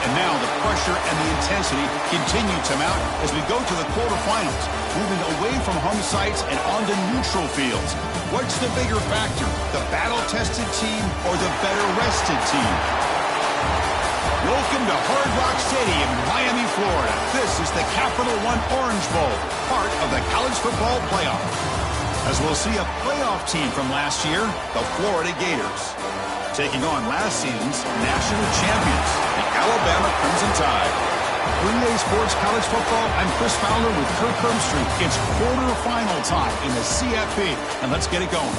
And now the pressure and the intensity continue to mount as we go to the quarterfinals, moving away from home sites and onto neutral fields. What's the bigger factor, the battle-tested team or the better-rested team? Welcome to Hard Rock Stadium in Miami, Florida. This is the Capital One Orange Bowl, part of the college football playoff. As we'll see a playoff team from last year, the Florida Gators, taking on last season's national champions, the Alabama Crimson Tide. 3A Sports College Football, I'm Chris Fowler with Kirk Herbstreit. It's quarterfinal time in the CFP, and let's get it going.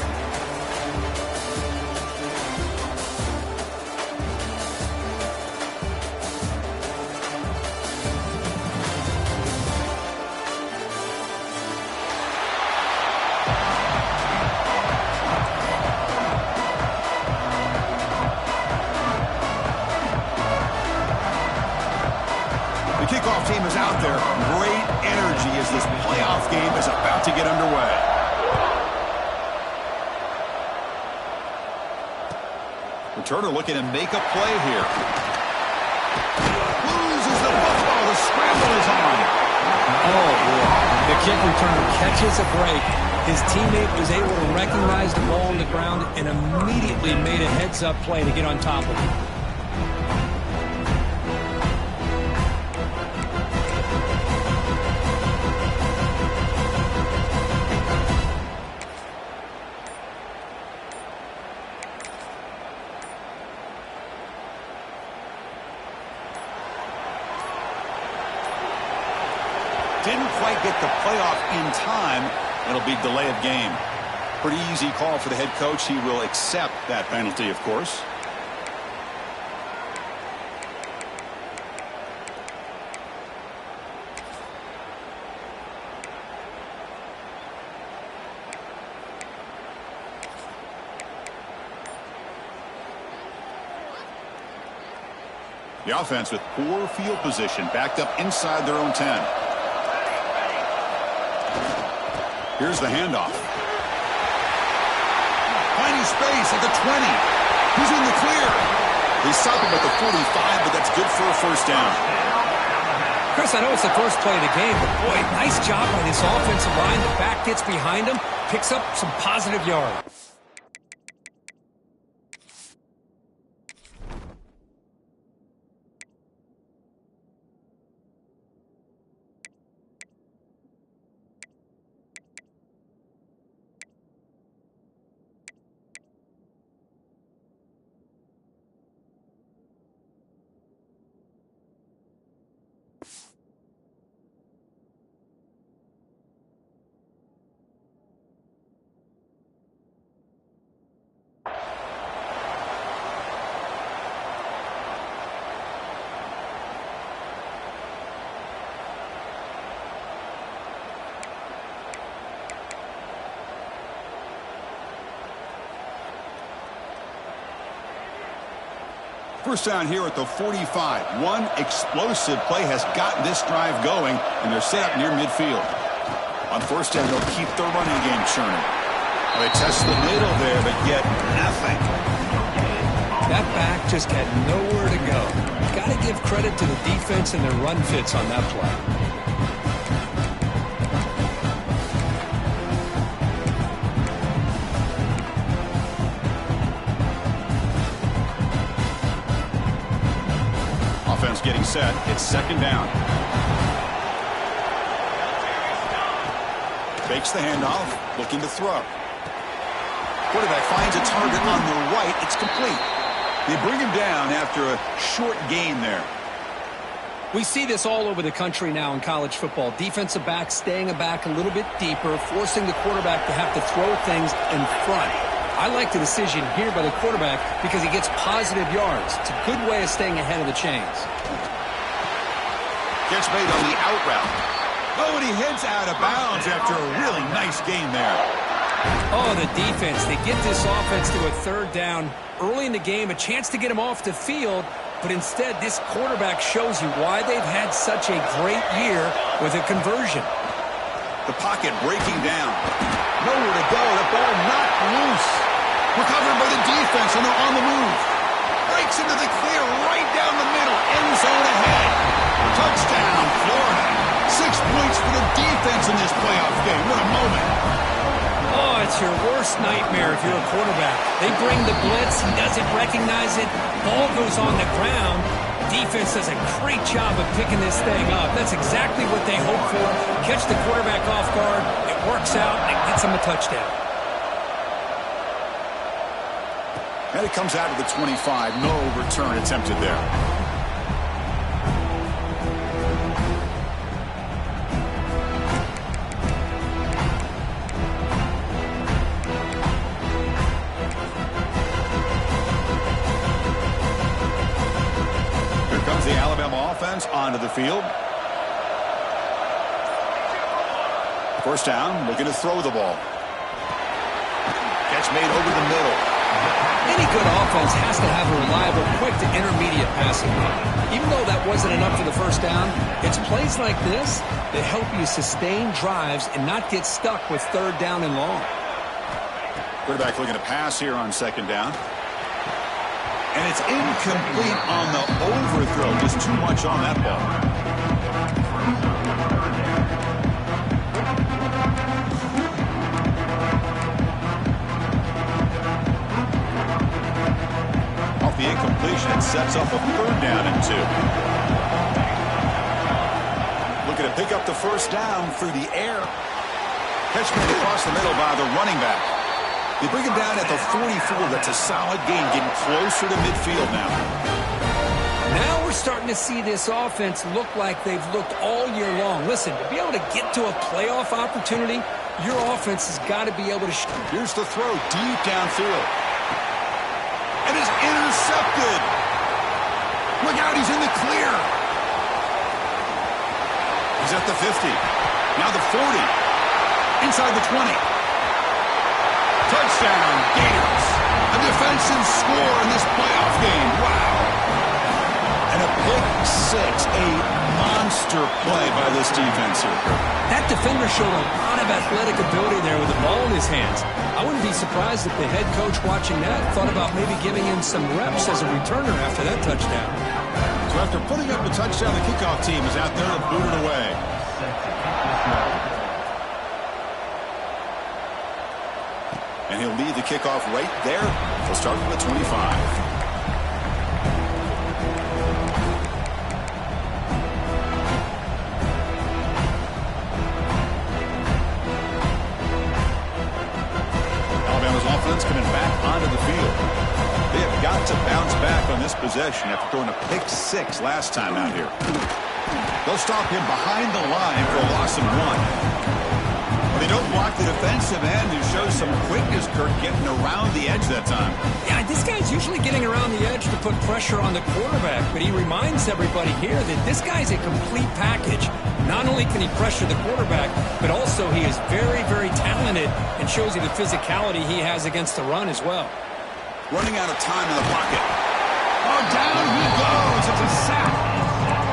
Kickoff team is out there. Great energy as this playoff game is about to get underway. Returner looking to make a play here. Loses the football. The scramble is on. Oh, boy. The kick returner catches a break. His teammate was able to recognize the ball on the ground and immediately made a heads-up play to get on top of it. Didn't quite get the playoff in time. It'll be delay of game. Pretty easy call for the head coach. He will accept that penalty, of course. The offense with poor field position, backed up inside their own 10. Here's the handoff. Finding space at the 20. He's in the clear. They stop him at the 45, but that's good for a first down. Chris, I know it's the first play of the game, but boy, nice job by this offensive line. The back gets behind him, picks up some positive yards. First down here at the 45. One explosive play has gotten this drive going, and they're set up near midfield. On first down, they'll keep their running game churning. They test the middle there, but yet nothing. That back just had nowhere to go. Got to give credit to the defense and their run fits on that play. Offense getting set. It's second down. Fakes the handoff, looking to throw. Quarterback finds a target on the right. It's complete. They bring him down after a short gain there. We see this all over the country now in college football. Defensive backs staying back a little bit deeper, forcing the quarterback to have to throw things in front. I like the decision here by the quarterback because he gets positive yards. It's a good way of staying ahead of the chains. Gets made on the out route. Oh, and he heads out of bounds after a really nice gain there. Oh, the defense. They get this offense to a third down early in the game, a chance to get him off the field, but instead this quarterback shows you why they've had such a great year with a conversion. The pocket breaking down. Nowhere to go. The ball knocked loose. Recovered by the defense, and they're on the move. Breaks into the clear right down the middle. End zone It's your worst nightmare if you're a quarterback. They bring the blitz. He doesn't recognize it. Ball goes on the ground. Defense does a great job of picking this thing up. That's exactly what they hope for. Catch the quarterback off guard. It works out, and it gets him a touchdown. And it comes out of the 25. No return attempted there. Here comes the Alabama offense onto the field. First down, looking to throw the ball. Catch made over the middle. Any good offense has to have a reliable, quick to intermediate passing game. Even though that wasn't enough for the first down, it's plays like this that help you sustain drives and not get stuck with third down and long. Quarterback looking to pass here on second down. And it's incomplete on the overthrow. Just too much on that ball. The incompletion sets up a third down and 2. Looking to pick up the first down through the air. Catch made across the middle by the running back. They bring him down at the 44. That's a solid gain, getting closer to midfield now. Now we're starting to see this offense look like they've looked all year long. Listen, to be able to get to a playoff opportunity, your offense has got to be able to shoot. Here's the throw deep downfield. It is intercepted. Look out, he's in the clear. He's at the 50. Now the 40. Inside the 20. Touchdown, Gators. A defensive score in this playoff game. Wow. And a pick six. A monster play by this defense here. That defender showed a lot of athletic ability there with the ball in his hands. I wouldn't be surprised if the head coach watching that thought about maybe giving him some reps as a returner after that touchdown. So after putting up the touchdown, the kickoff team is out there to boot it away. And he'll lead the kickoff right there. He'll start from the 25. Coming back onto the field. They have got to bounce back on this possession after throwing a pick six last time out here. They'll stop him behind the line for a loss of 1. They don't block the defensive end, who shows some quickness, Kirk, getting around the edge that time. Yeah, this guy's usually getting around the edge to put pressure on the quarterback, but he reminds everybody here that this guy's a complete package. Not only can he pressure the quarterback, but also he is very, very talented and shows you the physicality he has against the run as well. Running out of time in the pocket. Oh, down he goes. It's a sack.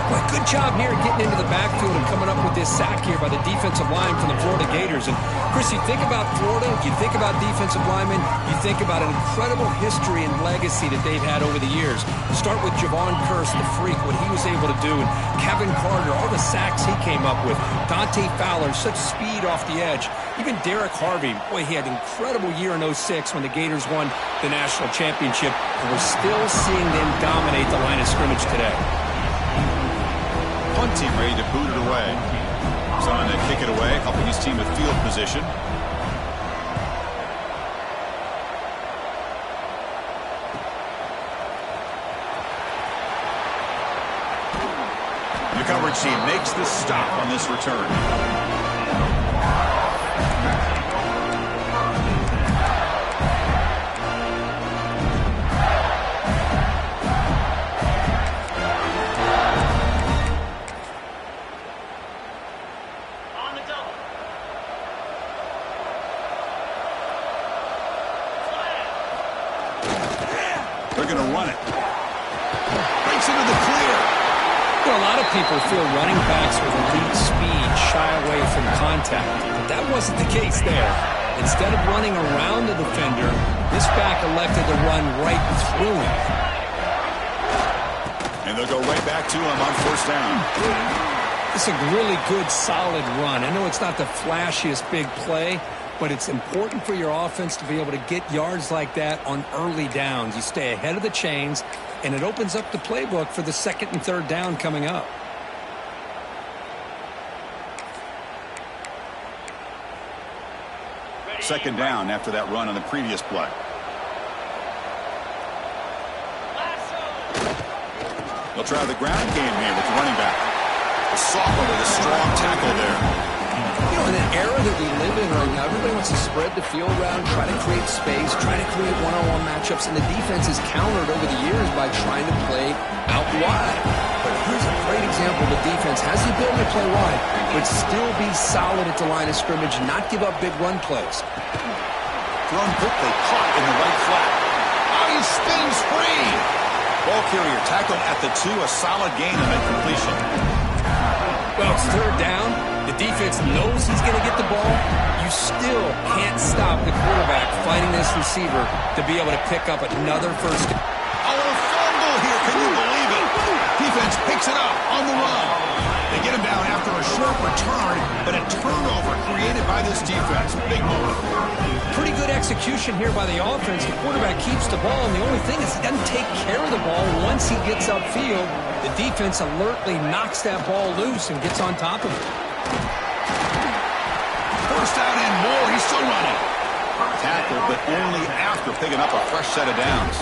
Well, good job here getting into the backfield and coming up with this sack here by the defensive line from the Florida Gators. And, Chris, you think about Florida, you think about defensive linemen, you think about an incredible history and legacy that they've had over the years. Start with Javon Kearse, the freak, what he was able to do, and Kevin Carter, all the sacks he came up with. Dante Fowler, such speed off the edge. Even Derek Harvey, boy, he had an incredible year in 06 when the Gators won the national championship, and we're still seeing them dominate the line of scrimmage today. Punt team ready to boot it away. He's on to kick it away, helping his team with field position. The coverage team makes the stop on this return. They're going to run it. Breaks into the clear. Well, a lot of people feel running backs with elite speed shy away from contact, but that wasn't the case there. Instead of running around the defender, this back elected to run right through him. And they'll go right back to him on first down. It's a really good, solid run. I know it's not the flashiest big play, but it's important for your offense to be able to get yards like that on early downs. You stay ahead of the chains, and it opens up the playbook for the second and third down coming up. Second down after that run on the previous play. They'll try the ground game here with the running back. A sophomore with a strong tackle there. You know, in an era that we live in right now, everybody wants to spread the field around, try to create space, try to create one-on-one matchups, and the defense is countered over the years by trying to play out wide. But here's a great example. The defense has the ability to play wide, but still be solid at the line of scrimmage and not give up big run plays. Thrown quickly, caught in the right flat. Oh, he spins free. Ball carrier tackled at the 2, a solid gain and a completion. Well, it's third down. The defense knows he's going to get the ball. You still can't stop the quarterback finding this receiver to be able to pick up another first down. Oh, a fumble here. Can you believe it? Defense picks it up on the run. They get him down after a short return, but a turnover created by this defense. Big moment. Pretty good execution here by the offense. The quarterback keeps the ball, and the only thing is he doesn't take care of the ball once he gets upfield. The defense alertly knocks that ball loose and gets on top of it. First down and more. He's still running. Tackled, but only after picking up a fresh set of downs.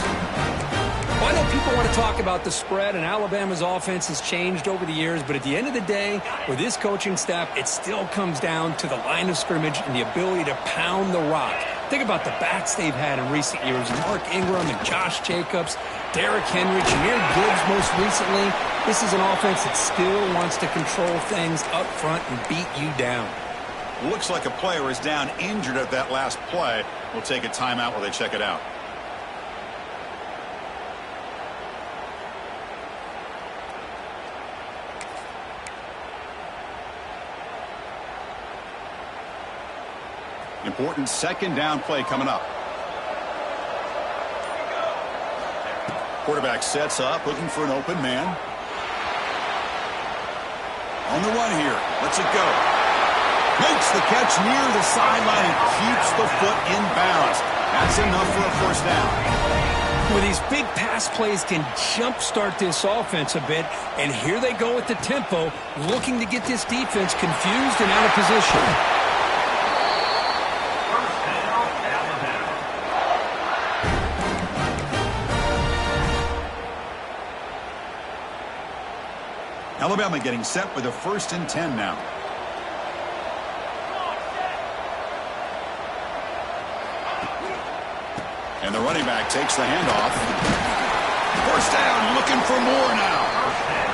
Well, I know people want to talk about the spread, and Alabama's offense has changed over the years, but at the end of the day, with this coaching staff, it still comes down to the line of scrimmage and the ability to pound the rock. Think about the backs they've had in recent years. Mark Ingram and Josh Jacobs, Derrick Henry, Jahmyr Gibbs most recently. This is an offense that still wants to control things up front and beat you down. Looks like a player is down injured at that last play. We'll take a timeout while they check it out. Important second down play coming up. Quarterback sets up, looking for an open man. On the run here. Lets it go. Makes the catch near the sideline and keeps the foot in bounds. That's enough for a first down. Well, these big pass plays can jumpstart this offense a bit, and here they go with the tempo, looking to get this defense confused and out of position. Alabama getting set with a 1st and 10 now. And the running back takes the handoff. First down, looking for more now.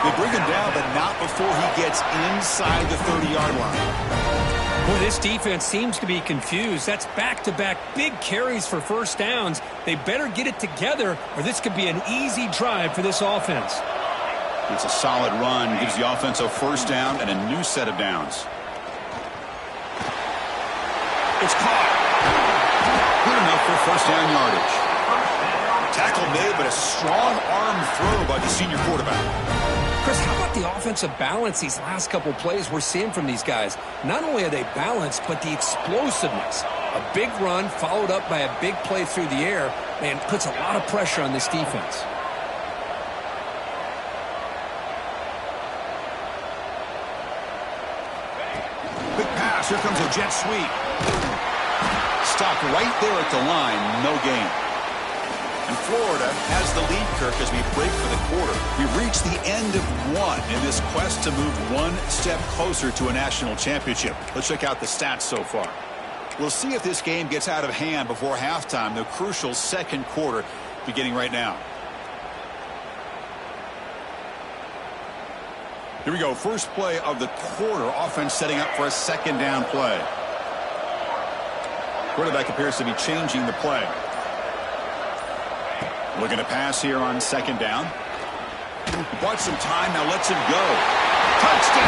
They bring him down, but not before he gets inside the 30-yard line. Boy, this defense seems to be confused. That's back-to-back big carries for first downs. They better get it together, or this could be an easy drive for this offense. It's a solid run, gives the offense a first down and a new set of downs. It's caught. Good enough for first down yardage. Tackle made, but a strong arm throw by the senior quarterback. Chris, how about the offensive balance these last couple plays we're seeing from these guys? Not only are they balanced, but the explosiveness. A big run followed up by a big play through the air, man, puts a lot of pressure on this defense. Here comes a jet sweep. Stopped right there at the line, no gain. And Florida has the lead, Kirk, as we break for the quarter. We've reached the end of one in this quest to move one step closer to a national championship. Let's check out the stats so far. We'll see if this game gets out of hand before halftime, the crucial second quarter beginning right now. Here we go. First play of the quarter. Offense setting up for a second down play. Quarterback appears to be changing the play. Looking to pass here on second down. Bought some time. Now lets it go. Touchdown.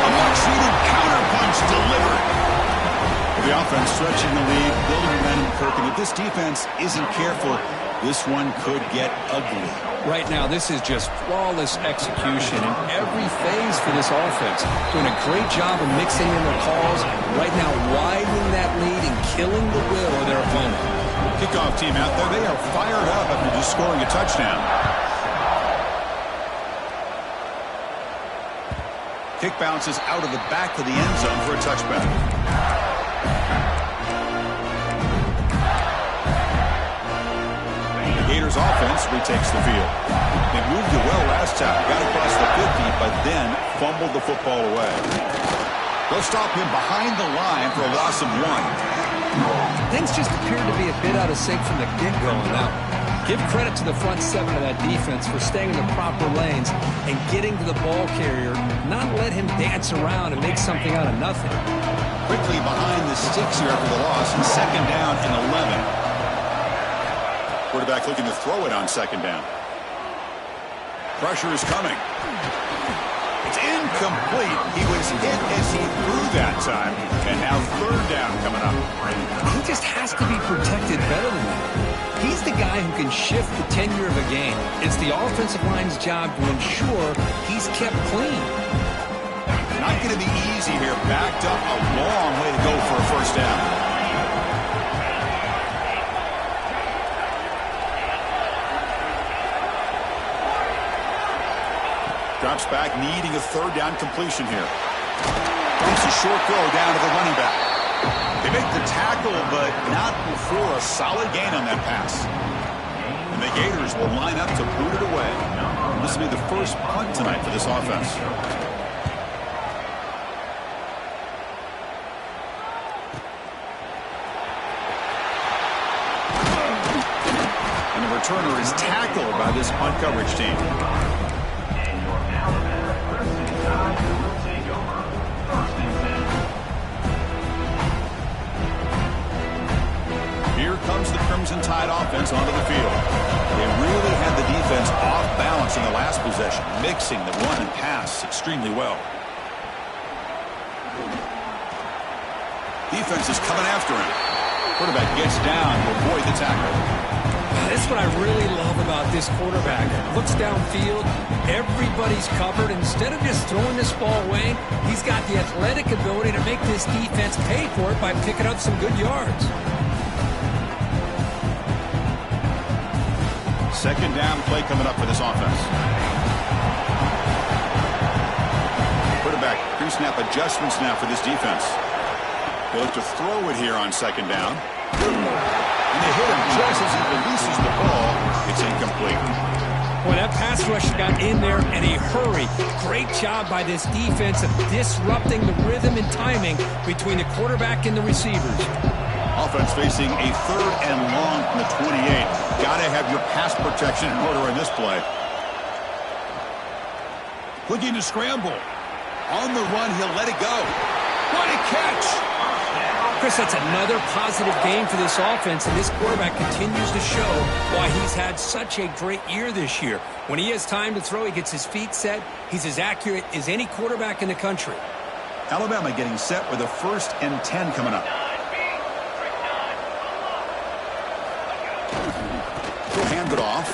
A much-needed counterpunch delivered. The offense stretching the lead, building momentum, Kirk, and if this defense isn't careful, this one could get ugly. Right now, this is just flawless execution in every phase for this offense. Doing a great job of mixing in their calls. Right now, widening that lead and killing the will of their opponent. Kickoff team out there, they are fired up after just scoring a touchdown. Kick bounces out of the back of the end zone for a touchback. The Gators offense retakes the field. They moved it well last time, got across the 50, but then fumbled the football away. They'll stop him behind the line for a loss of 1. Things just appeared to be a bit out of sync from the get-go now. Give credit to the front seven of that defense for staying in the proper lanes and getting to the ball carrier, not let him dance around and make something out of nothing. Quickly behind the sticks here after the loss, and second down and 11. Quarterback looking to throw it on second down. Pressure is coming. It's incomplete. He was hit as he threw that time, and now third down coming up. He just has to be protected better than that. He's the guy who can shift the tenure of a game. It's the offensive line's job to ensure he's kept clean. Not going to be easy here. Backed up a long way to go for a first down. Drops back, needing a third down completion here. It's a short throw down to the running back. They make the tackle, but not before a solid gain on that pass. And the Gators will line up to boot it away. This will be the first punt tonight for this offense. And the returner is tackled by this punt coverage team. Here comes the Crimson Tide offense onto the field. They really had the defense off balance in the last possession, mixing the run and pass extremely well. Defense is coming after him. Quarterback gets down to avoid the tackle. That's what I really love about this quarterback. Looks downfield, everybody's covered. Instead of just throwing this ball away, he's got the athletic ability to make this defense pay for it by picking up some good yards. Second down play coming up for this offense. Quarterback pre-snap adjustments now for this defense. They look to throw it here on second down. And they hit him just as he releases the ball. It's incomplete. Well, that pass rush got in there in a hurry. Great job by this defense of disrupting the rhythm and timing between the quarterback and the receivers. Offense facing a third and long from the 28. Got to have your pass protection in order in this play. Looking to scramble. On the run, he'll let it go. What a catch! Chris, that's another positive game for this offense, and this quarterback continues to show why he's had such a great year this year. When he has time to throw, he gets his feet set. He's as accurate as any quarterback in the country. Alabama getting set with a 1st and 10 coming up. He'll hand it off.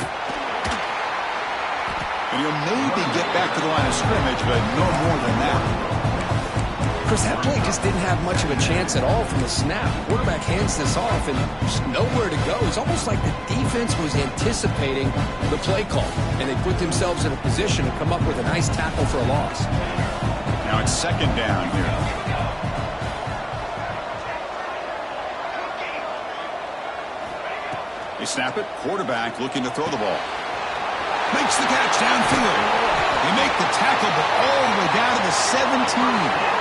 And he'll maybe get back to the line of scrimmage, but no more than that. Chris, that play just didn't have much of a chance at all from the snap. Quarterback hands this off, and there's nowhere to go. It's almost like the defense was anticipating the play call, and they put themselves in a position to come up with a nice tackle for a loss. Now it's second down here. They snap it. Quarterback looking to throw the ball. Makes the catch downfield. They make the tackle, but all the way down to the 17.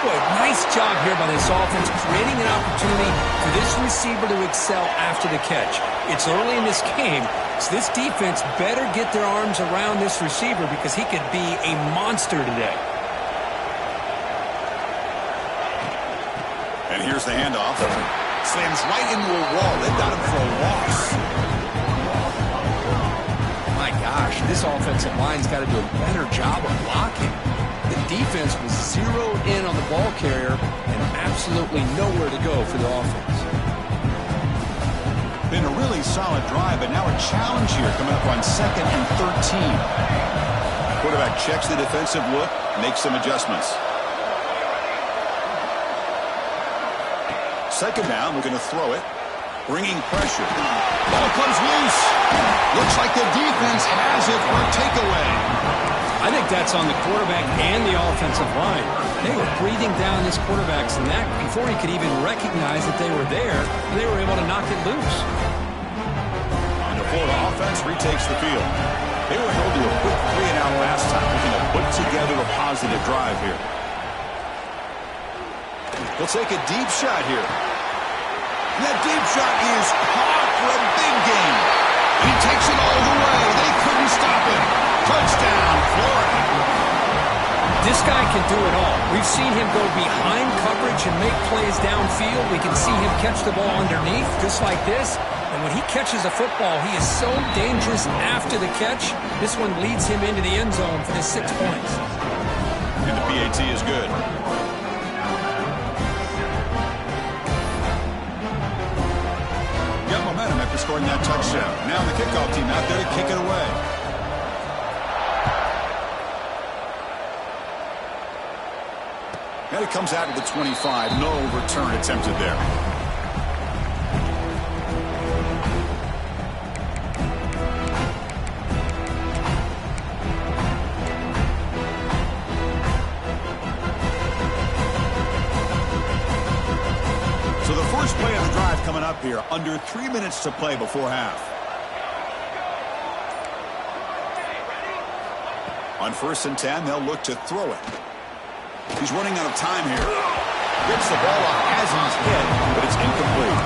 Boy, nice job here by this offense, creating an opportunity for this receiver to excel after the catch. It's early in this game, so this defense better get their arms around this receiver because he could be a monster today. And here's the handoff. Slams right into a wall. They've got him for a loss. My gosh, this offensive line's got to do a better job of blocking. The defense was zeroed in on the ball carrier and absolutely nowhere to go for the offense. Been a really solid drive, but now a challenge here coming up on 2nd and 13. Quarterback checks the defensive look, makes some adjustments. Second down, we're going to throw it. Bringing pressure. Ball comes loose. Looks like the defense has it for a takeaway. I think that's on the quarterback and the offensive line. They were breathing down this quarterback's neck before he could even recognize that they were there. They were able to knock it loose. And the Florida offense retakes the field. They were able to do a quick 3-and-out last time, looking to put together a positive drive here. They'll take a deep shot here. And that deep shot is caught for a big gain. And he takes it all the way. They couldn't stop him. Touchdown, Florida. This guy can do it all. We've seen him go behind coverage and make plays downfield. We can see him catch the ball underneath, just like this. And when he catches a football, he is so dangerous after the catch. This one leads him into the end zone for the 6 points. And the PAT is good. Got momentum after scoring that touchdown. Now the kickoff team out there to kick it away. And it comes out to the 25. No return attempted there. So the first play of the drive coming up here. Under 3 minutes to play before half. On 1st and 10, they'll look to throw it. He's running out of time here. Gets the ball off as he's hit, but it's incomplete.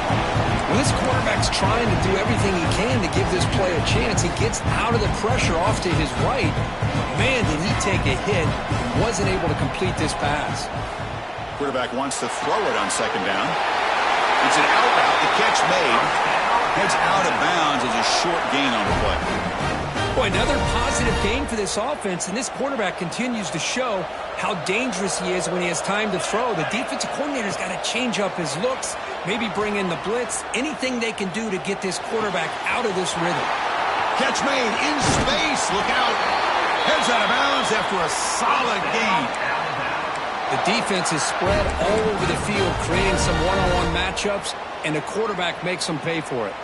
When this quarterback's trying to do everything he can to give this play a chance, he gets out of the pressure off to his right. Man, did he take a hit and wasn't able to complete this pass. Quarterback wants to throw it on 2nd down. It's an out route. The catch made. Heads out of bounds as a short gain on the play. Boy, another positive gain for this offense, and this quarterback continues to show how dangerous he is when he has time to throw. The defensive coordinator's got to change up his looks, maybe bring in the blitz, anything they can do to get this quarterback out of this rhythm. Catch made in space. Look out. Heads out of bounds after a solid gain. The defense is spread all over the field, creating some one-on-one matchups, and the quarterback makes them pay for it.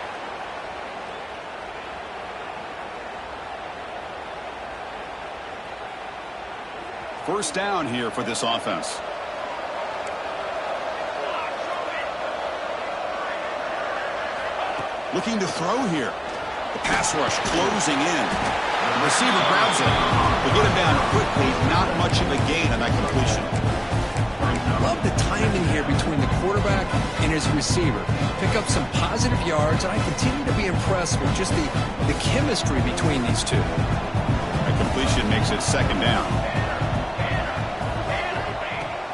First down here for this offense. Looking to throw here. The pass rush closing in. The receiver grabs it. They get him down quickly. Not much of a gain on that completion. Love the timing here between the quarterback and his receiver. Pick up some positive yards, and I continue to be impressed with just the chemistry between these two. That completion makes it 2nd down.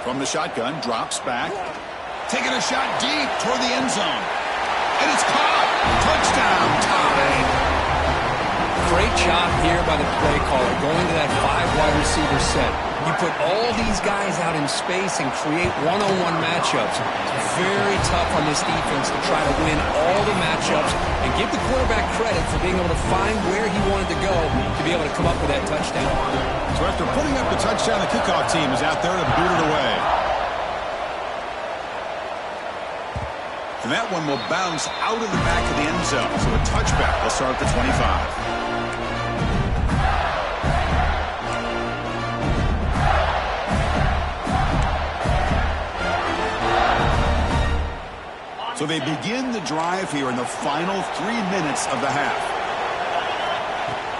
From the shotgun, drops back. Taking a shot deep toward the end zone. And it's caught. Touchdown, tie. Great job here by the play caller, going to that 5-wide receiver set. You put all these guys out in space and create one-on-one matchups. It's very tough on this defense to try to win all the matchups and give the quarterback credit for being able to find where he wanted to go to be able to come up with that touchdown. So after putting up the touchdown, the kickoff team is out there to boot it away. And that one will bounce out of the back of the end zone. So a touchback will start at the 25. So they begin the drive here in the final 3 minutes of the half.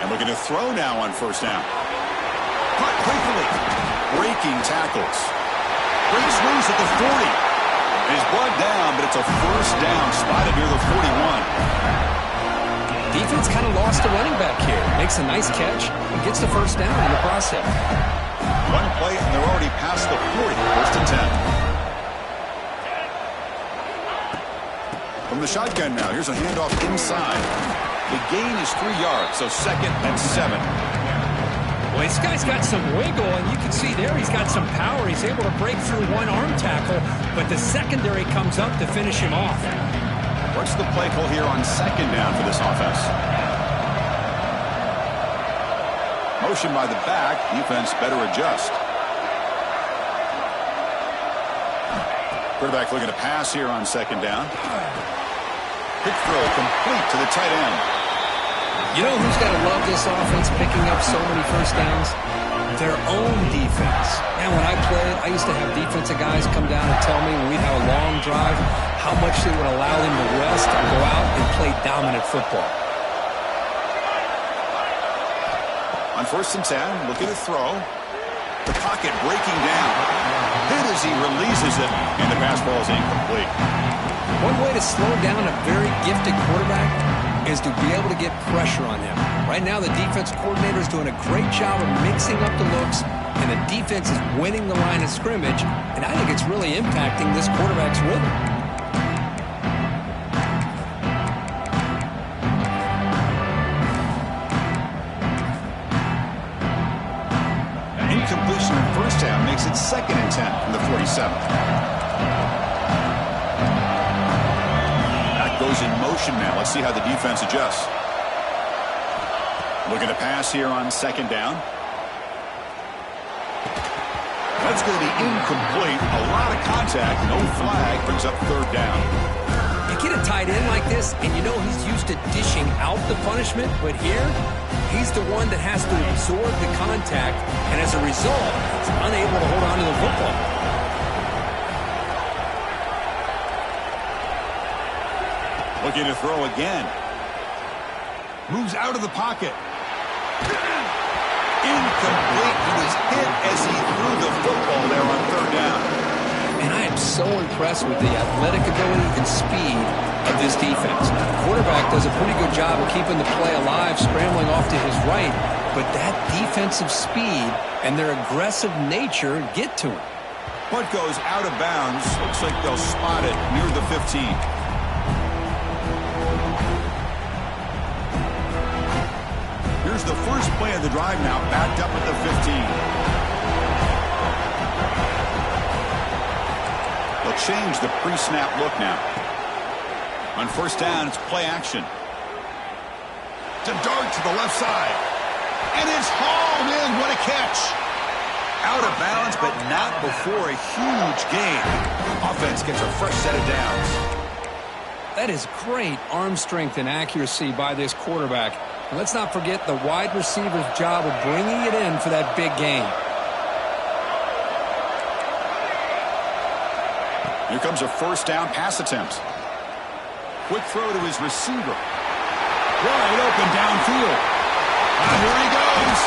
And looking to throw now on 1st down. Caught quickly. Breaking tackles. Breaks loose at the 40. And he's brought down, but it's a 1st down spotted near the 41. Defense kind of lost a running back here. Makes a nice catch and gets the 1st down in the process. One play, and they're already past the 40. 1st and 10. From the shotgun now, here's a handoff inside. The gain is 3 yards, so 2nd and 7. Well, This guy's got some wiggle, and you can see there he's got some power. He's able to break through one arm tackle, but the secondary comes up to finish him off. What's the play call here on second down for this offense? Motion by the back. Defense better adjust. Quarterback looking to pass here on second down. Quick throw complete to the tight end. You know who's got to love this offense picking up so many first downs? Their own defense. And when I played, I used to have defensive guys come down and tell me when we'd have a long drive how much they would allow them to rest and go out and play dominant football. On 1st and 10, looking to throw. The pocket breaking down. Hit as he releases it, and the pass ball is incomplete. One way to slow down a very gifted quarterback is to be able to get pressure on him. Right now, the defense coordinator is doing a great job of mixing up the looks, and the defense is winning the line of scrimmage, and I think it's really impacting this quarterback's rhythm. Incompletion in first down makes it 2nd and 10 from the 47. That goes in motion now. Let's see how the defense adjusts. Looking to pass here on second down. That's going to be incomplete. A lot of contact. No flag. Brings up 3rd down. You get a tight end like this, and you know he's used to dishing out the punishment, but here, he's the one that has to absorb the contact, and as a result, he's unable to hold on to the football. Looking to throw again. Moves out of the pocket. Incomplete. He was hit as he threw the football there on 3rd down. And I am so impressed with the athletic ability and speed of this defense. The quarterback does a pretty good job of keeping the play alive, scrambling off to his right, but that defensive speed and their aggressive nature get to him. Punt goes out of bounds. Looks like they'll spot it near the 15. Here's the first play of the drive now, backed up at the 15. They'll change the pre-snap look now. On 1st down, it's play action. To dart to the left side. And it's hauled in. What a catch. Out of bounds, but not before a huge gain. Offense gets a fresh set of downs. That is great arm strength and accuracy by this quarterback. And let's not forget the wide receiver's job of bringing it in for that big gain. Here comes a 1st down pass attempt. Quick throw to his receiver. Wide open downfield. And here he goes.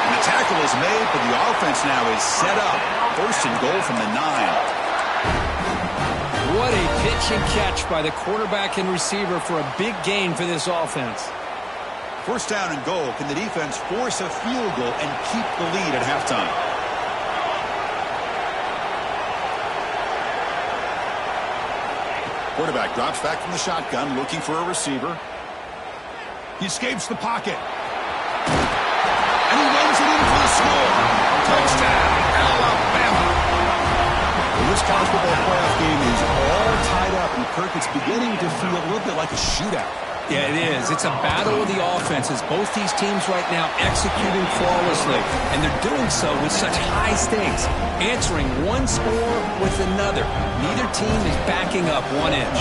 And the tackle is made, but the offense now is set up. 1st and goal from the 9. What a pitch and catch by the quarterback and receiver for a big gain for this offense. 1st down and goal. Can the defense force a field goal and keep the lead at halftime? Quarterback drops back from the shotgun, looking for a receiver. He escapes the pocket. And he runs it in for the score. Touchdown, Alabama. Well, this college football playoff game is all tied up, and Kirk, it's beginning to feel a little bit like a shootout. Yeah, it is. It's a battle of the offenses. Both these teams right now executing flawlessly, and they're doing so with such high stakes, answering one score with another. Neither team is backing up 1 inch.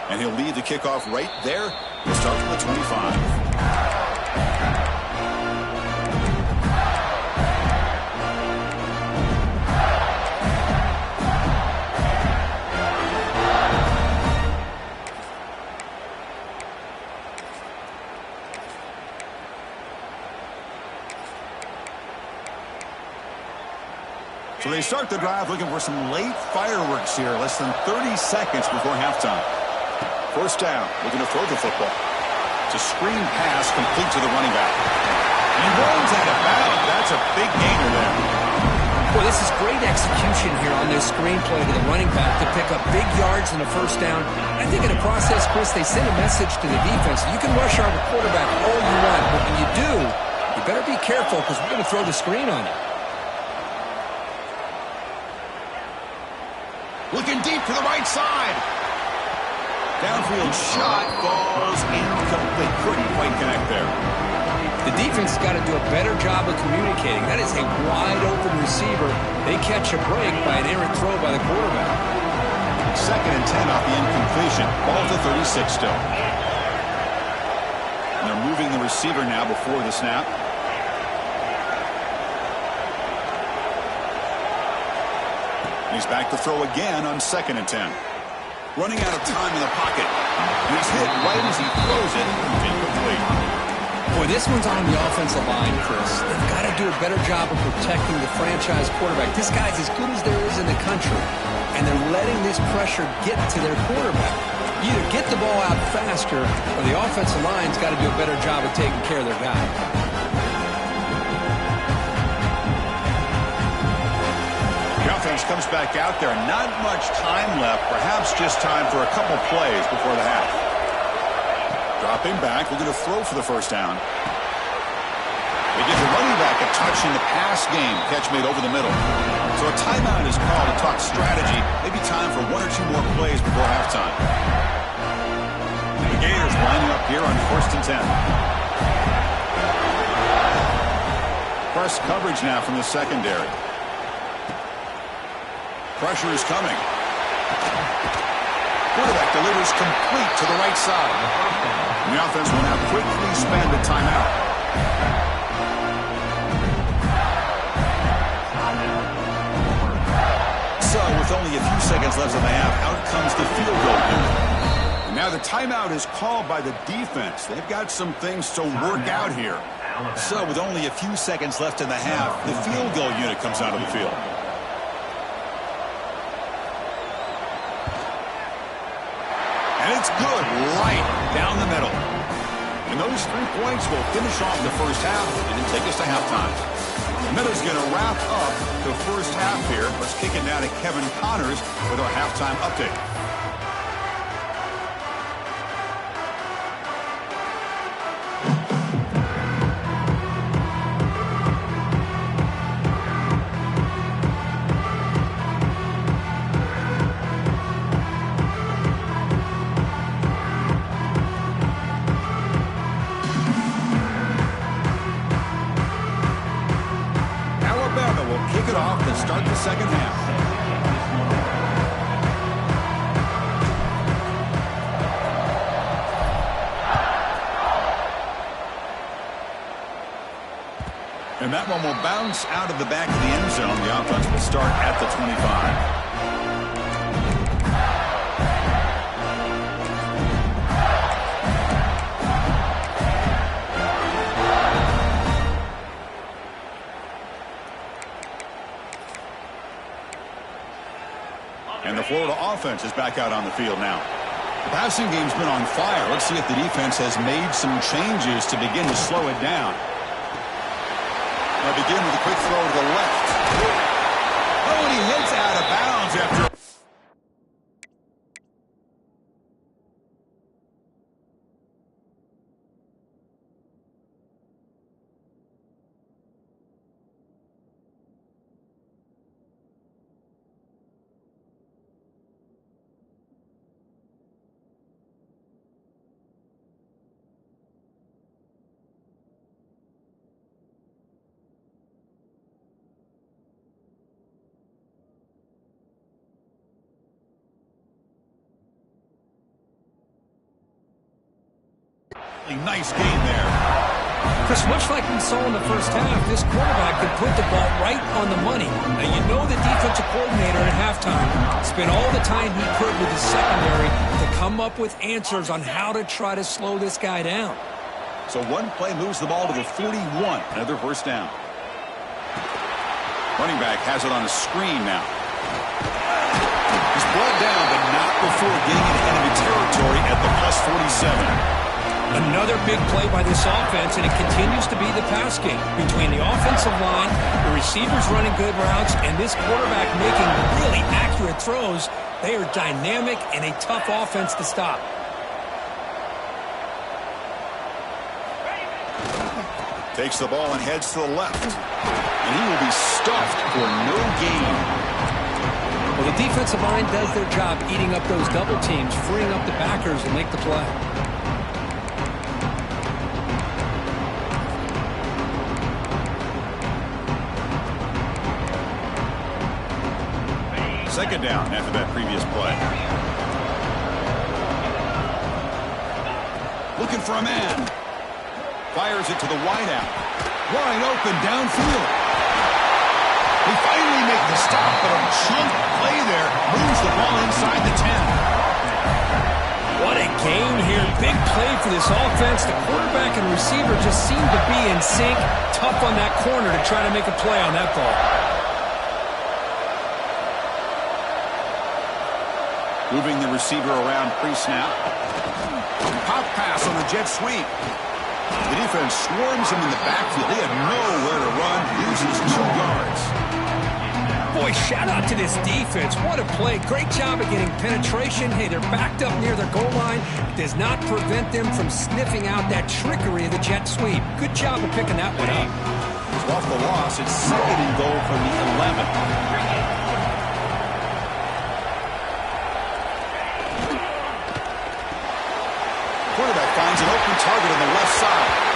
And he'll lead the kickoff right there. He'll start from the 25. So they start the drive looking for some late fireworks here, less than 30 seconds before halftime. 1st down, looking to throw the football. It's a screen pass complete to the running back. He runs out of bounds. That's a big gainer there. Well, this is great execution here on this screenplay to the running back to pick up big yards and a first down. I think in the process, Chris, they send a message to the defense. You can rush our quarterback all you want, but when you do, you better be careful because we're going to throw the screen on you. Looking deep to the right side. Downfield shot falls incomplete. Couldn't quite connect there. The defense has got to do a better job of communicating. That is a wide-open receiver. They catch a break by an errant throw by the quarterback. 2nd and 10 off the incompletion. Ball to 36 still. And they're moving the receiver now before the snap. He's back to throw again on 2nd and 10. Running out of time in the pocket. And he's hit right as he throws it. Incomplete. Boy, this one's on the offensive line, Chris. They've got to do a better job of protecting the franchise quarterback. This guy's as good as there is in the country, and they're letting this pressure get to their quarterback. You either get the ball out faster, or the offensive line's got to do a better job of taking care of their guy. The offense comes back out there. Not much time left. Perhaps just time for a couple plays before the half. Dropping back, looking to throw for the first down. They give the running back a touch in the pass game. Catch made over the middle. So a timeout is called to talk strategy. Maybe time for 1 or 2 more plays before halftime. And the Gators lining up here on 1st and 10. Press coverage now from the secondary. Pressure is coming. Quarterback delivers complete to the right side. And the offense will now quickly spend a timeout. So, with only a few seconds left in the half, out comes the field goal unit. And now the timeout is called by the defense. They've got some things to work out here. So, with only a few seconds left in the half, the field goal unit comes out of the field. And it's good right down the middle. And those 3 points will finish off the first half and take us to halftime. Meadows going to wrap up the first half here. Let's kick it now to Kevin Connors with our halftime update. Start the second half. And that one will bounce out of the back of the end zone. The offense will start at the 25. And the Florida offense is back out on the field now. The passing game's been on fire. Let's see if the defense has made some changes to begin to slow it down. They'll begin with a quick throw to the left. Oh, and he hits out of bounds after... Nice game there. Chris, much like we saw in the first half, this quarterback could put the ball right on the money. Now, you know the defensive coordinator at halftime spent all the time he could with his secondary to come up with answers on how to try to slow this guy down. So one play moves the ball to the 41. Another first down. Running back has it on a screen now. He's brought down, but not before getting into enemy territory at the +47. Another big play by this offense, and it continues to be the pass game between the offensive line, the receivers running good routes, and this quarterback making really accurate throws. They are dynamic and a tough offense to stop. Takes the ball and heads to the left. And he will be stuffed for no gain. Well, the defensive line does their job eating up those double teams, freeing up the backers to make the play. Second down after that previous play. Looking for a man. Fires it to the wideout. Wide open downfield. He finally makes the stop, but a chunk play there moves the ball inside the 10. What a game here. Big play for this offense. The quarterback and receiver just seem to be in sync. Tough on that corner to try to make a play on that ball. Moving the receiver around pre-snap. Pop pass on the jet sweep. The defense swarms him in the backfield. He had nowhere to run. Loses 2 yards. Boy, shout out to this defense. What a play. Great job of getting penetration. Hey, they're backed up near their goal line. It does not prevent them from sniffing out that trickery of the jet sweep. Good job of picking that one up. Off the loss, it's second and goal from the 11. Quarterback finds an open target on the left side.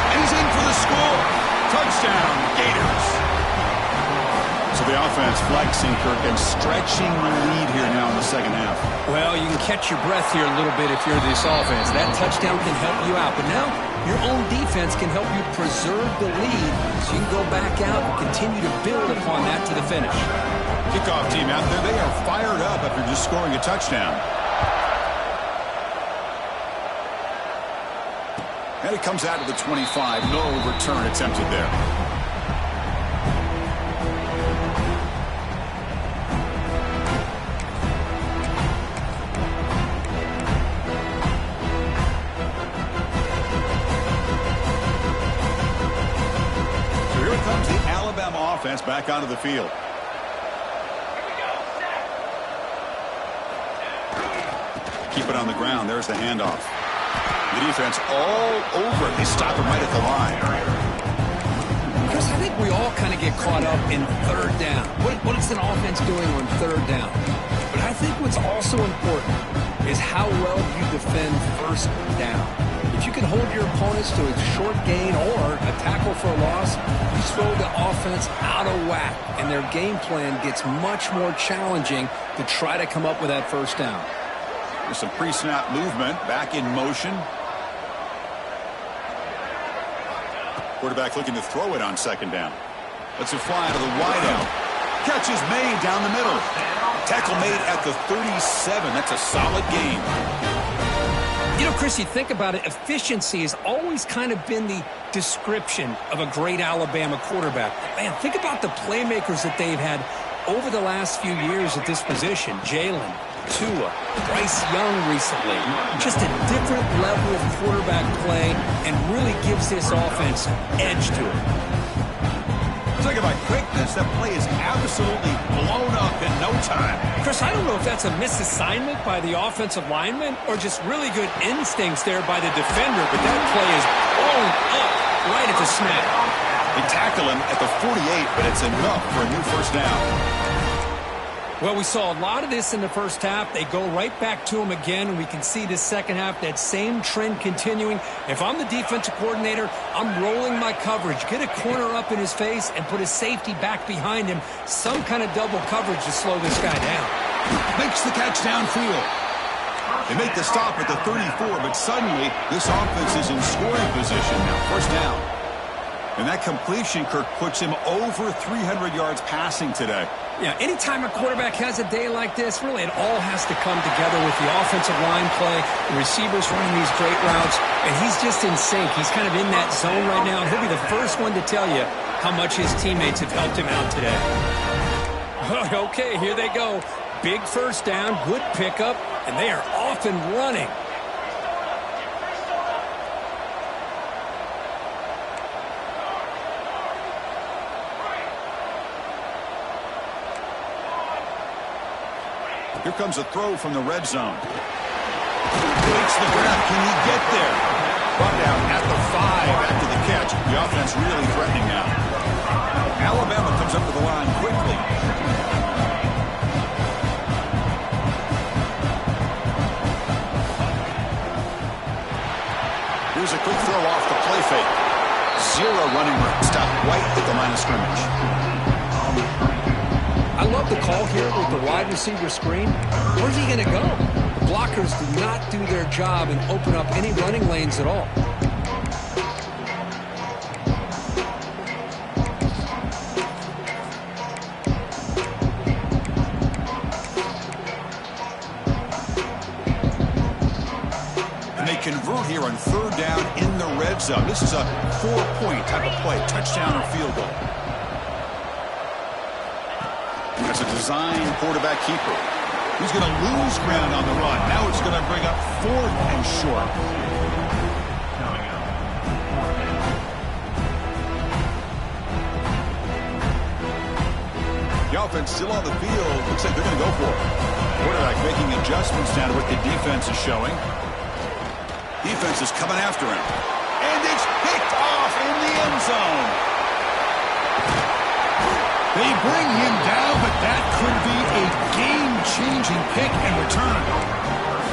And he's in for the score. Touchdown, Gators. So the offense flexing, Kirk, and stretching the lead here now in the second half. Well, you can catch your breath here a little bit if you're this offense. That touchdown can help you out. But now your own defense can help you preserve the lead so you can go back out and continue to build upon that to the finish. Kickoff team out there, they are fired up after just scoring a touchdown. And it comes out to the 25. No return attempted there. So here comes the Alabama offense back onto the field. Keep it on the ground. There's the handoff. The defense all over. They stop him right at the line. Chris, I think we all kind of get caught up in third down. What is an offense doing on third down? But I think what's also important is how well you defend first down. If you can hold your opponents to a short gain or a tackle for a loss, you throw the offense out of whack, and their game plan gets much more challenging to try to come up with that first down. There's some pre-snap movement, back in motion. Quarterback looking to throw it on second down. Lets it fly to the wideout. Catch is made down the middle. Tackle made at the 37. That's a solid gain. You know, Chris, you think about it, efficiency has always kind of been the description of a great Alabama quarterback. Man, think about the playmakers that they've had over the last few years at this position. Jalen, Tua, Bryce Young recently. Just a different level of quarterback play and really gives this offense an edge to it. Talk about quickness. That play is absolutely blown up in no time. Chris, I don't know if that's a misassignment by the offensive lineman or just really good instincts there by the defender, but that play is blown up right at the snap. They tackle him at the 48, but it's enough for a new first down. Well, we saw a lot of this in the first half. They go right back to him again, and we can see this second half, that same trend continuing. If I'm the defensive coordinator, I'm rolling my coverage. Get a corner up in his face and put his safety back behind him. Some kind of double coverage to slow this guy down. Makes the catch downfield. They make the stop at the 34, but suddenly this offense is in scoring position now. First down. And that completion, Kirk, puts him over 300 yards passing today. Yeah, anytime a quarterback has a day like this, really it all has to come together with the offensive line play, the receivers running these great routes, and he's just in sync. He's kind of in that zone right now, and he'll be the first one to tell you how much his teammates have helped him out today. Okay, here they go. Big first down, good pickup, and they are off and running. Here comes a throw from the red zone. Takes the grab. Can he get there? Brought down at the 5 after the catch. The offense really threatening now. Alabama comes up to the line quickly. Here's a quick throw off the play fake. Zero running room. Stop right at the line of scrimmage. I love the call here with the wide receiver screen. Where's he going to go? The blockers do not do their job and open up any running lanes at all. Convert here on 3rd down in the red zone. This is a 4-point type of play, touchdown or field goal. That's a design quarterback keeper. He's going to lose ground on the run. Now it's going to bring up 4th and short. The offense still on the field. Looks like they're going to go for it. Quarterback making adjustments down to what the defense is showing. Defense is coming after him. And it's picked off in the end zone. They bring him down, but that could be a game-changing pick and return.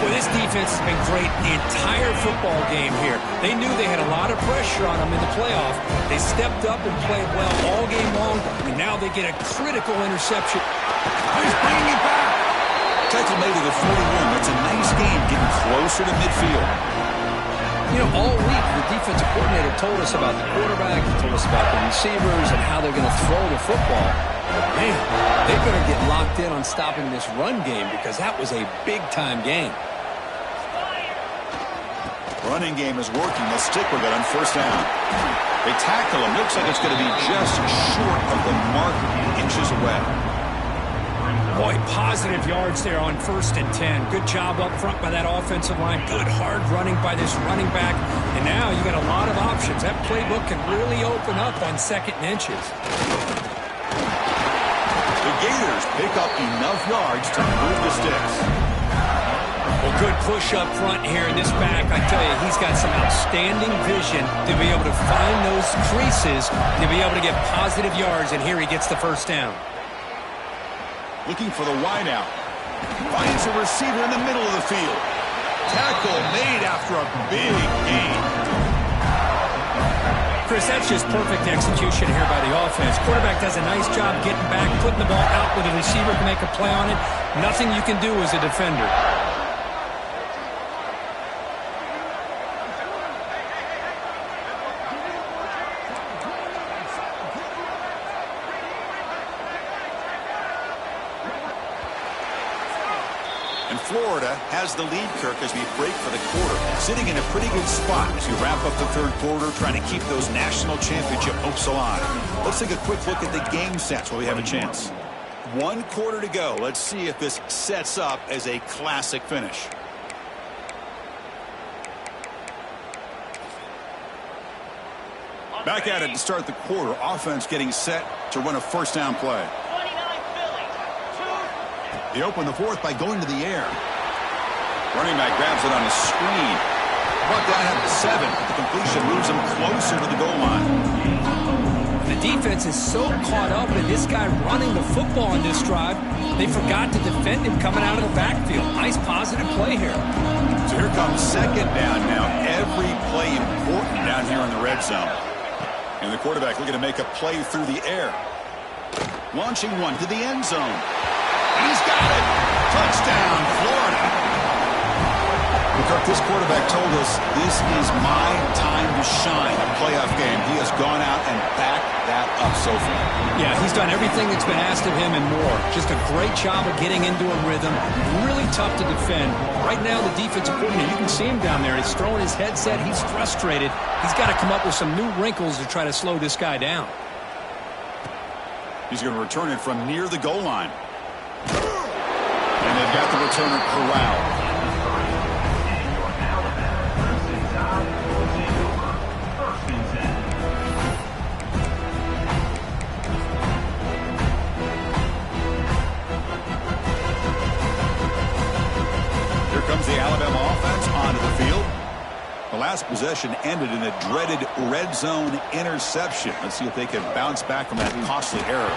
Well, this defense has been great the entire football game here. They knew they had a lot of pressure on them in the playoff. They stepped up and played well all game long, and now they get a critical interception. He's bringing it back. Tackle made at the 41. That's a nice game getting closer to midfield. You know, all week the defensive coordinator told us about the quarterback, he told us about the receivers and how they're going to throw the football. Man, they better get locked in on stopping this run game because that was a big-time game. Running game is working. They'll stick with it on 1st down. They tackle him. Looks like it's going to be just short of the mark, inches away. Boy, positive yards there on 1st and 10. Good job up front by that offensive line. Good hard running by this running back. And now you got a lot of options. That playbook can really open up on 2nd and inches. The Gators pick up enough yards to move the sticks. Well, good push up front here in this back. I tell you, he's got some outstanding vision to be able to find those creases, to be able to get positive yards, and here he gets the 1st down. Looking for the wideout. Finds a receiver in the middle of the field. Tackle made after a big gain. Chris, that's just perfect execution here by the offense. Quarterback does a nice job getting back, putting the ball out where the receiver can make a play on it. Nothing you can do as a defender. Florida has the lead, Kirk, as we break for the quarter. Sitting in a pretty good spot as we wrap up the 3rd quarter, trying to keep those national championship hopes alive. Let's take a quick look at the game stats while we have a chance. 1 quarter to go. Let's see if this sets up as a classic finish. Back at it to start the quarter. Offense getting set to run a 1st down play. They open the 4th by going to the air. Running back grabs it on a screen. Brought down at the 7, but the completion moves him closer to the goal line. The defense is so caught up in this guy running the football on this drive, they forgot to defend him coming out of the backfield. Nice positive play here. So here comes 2nd down now. Every play important down here in the red zone. And the quarterback looking to make a play through the air. Launching one to the end zone. He's got it. Touchdown, Florida. Kirk, this quarterback told us this is my time to shine. A playoff game. He has gone out and backed that up so far. Yeah, he's done everything that's been asked of him and more. Just a great job of getting into a rhythm. Really tough to defend. Right now, the defensive coordinator, you can see him down there. He's throwing his headset. He's frustrated. He's got to come up with some new wrinkles to try to slow this guy down. He's going to return it from near the goal line. And they've got the returner corralled. The last possession ended in a dreaded red zone interception. Let's see if they can bounce back from that costly error.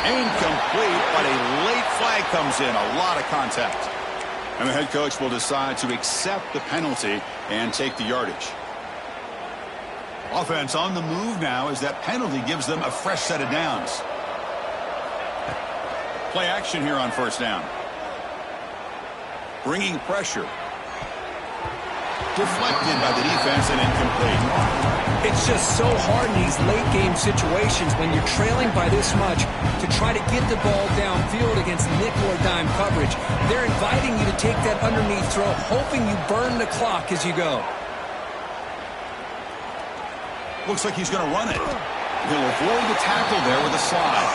Incomplete, but a late flag comes in. A lot of contact. And the head coach will decide to accept the penalty and take the yardage. Offense on the move now as that penalty gives them a fresh set of downs. Play action here on first down. Bringing pressure. Deflected by the defense and incomplete. It's just so hard in these late game situations when you're trailing by this much to try to get the ball downfield against nickel or dime coverage. They're inviting you to take that underneath throw, hoping you burn the clock as you go. Looks like he's going to run it. He'll avoid the tackle there with a slide.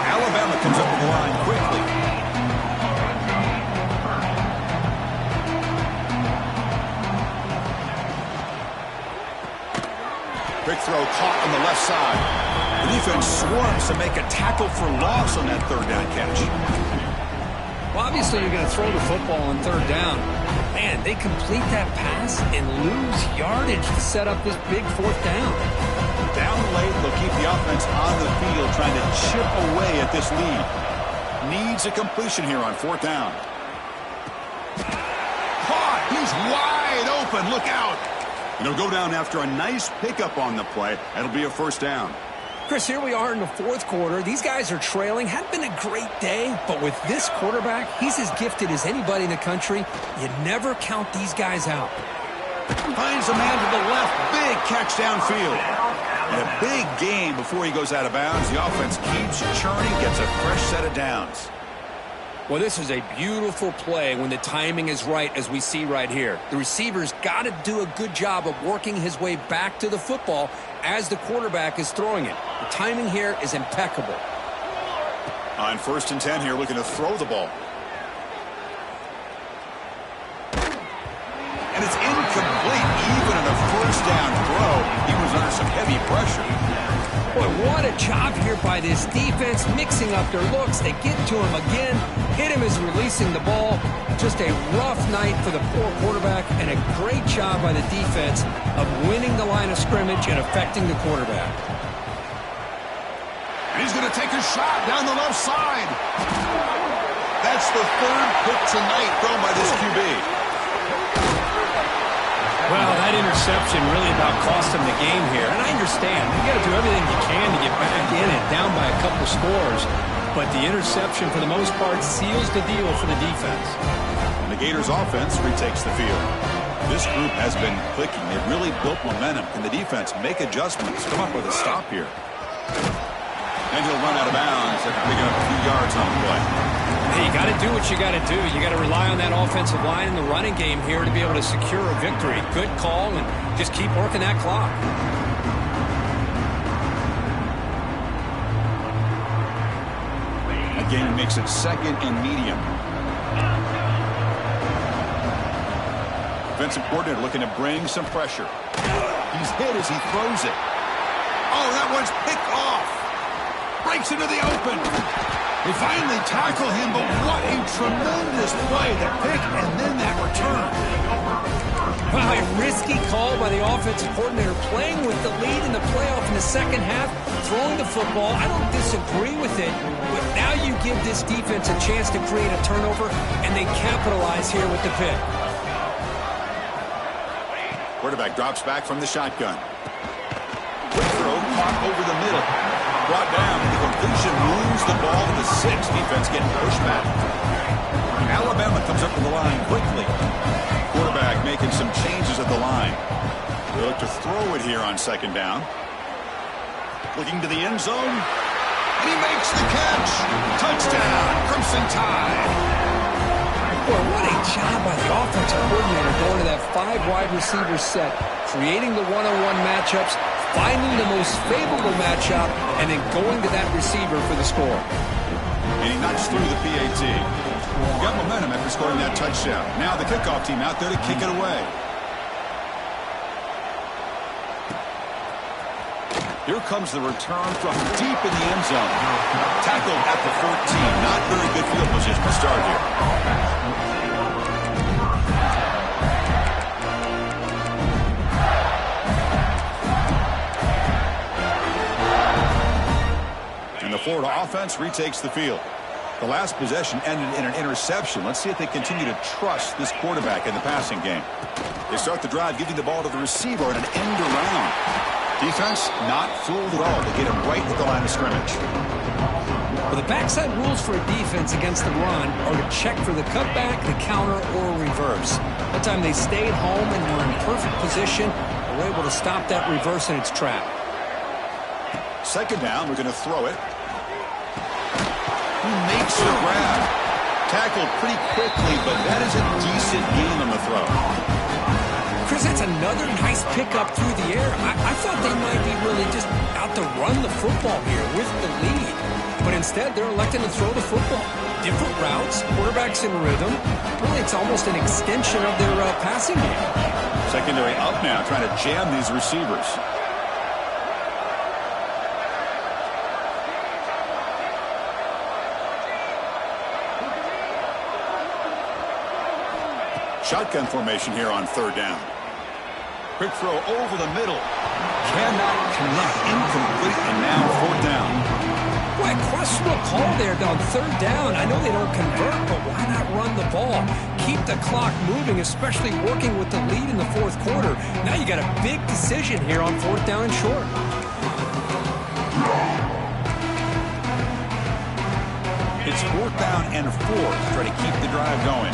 Alabama comes up with the line quickly. Quick throw caught on the left side. The defense swarms to make a tackle for loss on that third down catch. Well, obviously you're going to throw the football on third down. Man, they complete that pass and lose yardage to set up this big fourth down. Down late, they'll keep the offense on the field trying to chip away at this lead. Needs a completion here on fourth down. Caught! He's wide open. Look out! And he'll go down after a nice pickup on the play. That'll be a first down. Chris, here we are in the fourth quarter. These guys are trailing. Hadn't been a great day, but with this quarterback, he's as gifted as anybody in the country. You never count these guys out. Finds a man to the left. Big catch downfield. And a big gain before he goes out of bounds. The offense keeps churning, gets a fresh set of downs. Well, this is a beautiful play when the timing is right, as we see right here. The receiver's got to do a good job of working his way back to the football as the quarterback is throwing it. The timing here is impeccable. On 1st and 10 here, looking to throw the ball. And it's incomplete. Even on a first down throw, he was under some heavy pressure. Boy, what a job here by this defense, mixing up their looks. They get to him again, hit him as releasing the ball. Just a rough night for the poor quarterback, and a great job by the defense of winning the line of scrimmage and affecting the quarterback. And he's going to take a shot down the left side. That's the third pick tonight thrown by this QB. Well, that interception really about cost him the game here. And I understand. You got to do everything you can to get back in and down by a couple scores. But the interception, for the most part, seals the deal for the defense. And the Gators offense retakes the field. This group has been clicking. They've really built momentum. Can the defense make adjustments? Come up with a stop here. And he'll run out of bounds and pick up a few yards on the play. Hey, you got to do what you got to do. You got to rely on that offensive line in the running game here to be able to secure a victory. Good call, and just keep working that clock. Again, he makes it 2nd and medium. Defensive coordinator looking to bring some pressure. He's hit as he throws it. Oh, that one's picked off. Breaks into the open. They finally tackle him, but what a tremendous play. The pick and then that return. Well, a risky call by the offensive coordinator, playing with the lead in the playoff in the second half, throwing the football. I don't disagree with it, but now you give this defense a chance to create a turnover, and they capitalize here with the pick. Quarterback drops back from the shotgun. Quick throw, caught over the middle. Brought down, the completion moves the ball to the 6. Defense getting pushed back. Alabama comes up to the line quickly. Quarterback making some changes at the line. They look to throw it here on 2nd down. Looking to the end zone. And he makes the catch. Touchdown, Crimson Tide. Boy, what a job by the offensive coordinator going to that 5 wide receiver set, creating the one-on-one matchups, finding the most favorable matchup, and then going to that receiver for the score. And he knocks through the PAT. He got momentum after scoring that touchdown. Now the kickoff team out there to kick it away. Here comes the return from deep in the end zone. Tackled at the 14. Not very good field position to start here. Florida offense retakes the field. The last possession ended in an interception. Let's see if they continue to trust this quarterback in the passing game. They start the drive giving the ball to the receiver in an end around. Defense not fooled at all. They get him right at the line of scrimmage. Well, the backside rules for a defense against the run are to check for the cutback, the counter, or reverse. That time they stayed home and were in perfect position. They were able to stop that reverse in its track. Second down, we're going to throw it. He makes the grab. Tackled pretty quickly, but that is a decent gain on the throw. Chris, that's another nice pickup through the air. I thought they might be really just out to run the football here with the lead. But instead, they're electing to throw the football. Different routes, quarterbacks in rhythm. Really, it's almost an extension of their passing game. Secondary up now, trying to jam these receivers. Shotgun formation here on third down. Quick throw over the middle. Cannot connect. Incomplete, and now fourth down. Boy, questionable call there on third down. I know they don't convert, but why not run the ball? Keep the clock moving, especially working with the lead in the fourth quarter. Now you got a big decision here on fourth down and short. It's fourth down and 4 to try to keep the drive going.